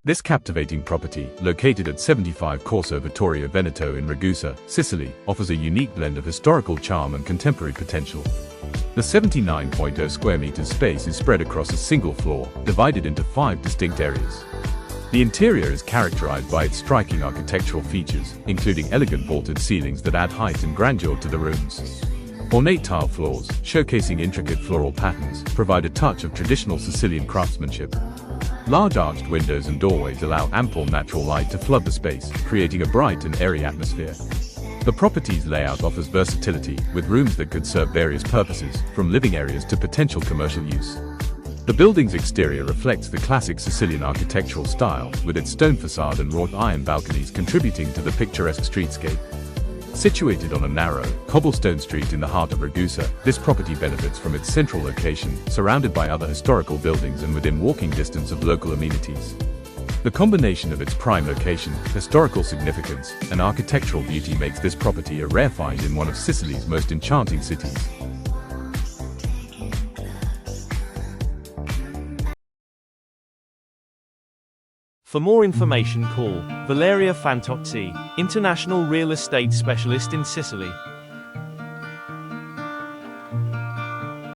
This captivating property, located at 75 Corso Vittorio Veneto in Ragusa, Sicily, offers a unique blend of historical charm and contemporary potential. The 79.0 square meters space is spread across a single floor, divided into 5 distinct areas. The interior is characterized by its striking architectural features, including elegant vaulted ceilings that add height and grandeur to the rooms. Ornate tile floors, showcasing intricate floral patterns, provide a touch of traditional Sicilian craftsmanship. Large arched windows and doorways allow ample natural light to flood the space, creating a bright and airy atmosphere. The property's layout offers versatility, with rooms that could serve various purposes, from living areas to potential commercial use. The building's exterior reflects the classic Sicilian architectural style, with its stone facade and wrought iron balconies contributing to the picturesque streetscape. Situated on a narrow, cobblestone street in the heart of Ragusa, this property benefits from its central location, surrounded by other historical buildings and within walking distance of local amenities. The combination of its prime location, historical significance, and architectural beauty makes this property a rare find in one of Sicily's most enchanting cities. For more information call Valeria Fantozzi, International Real Estate Specialist in Sicily.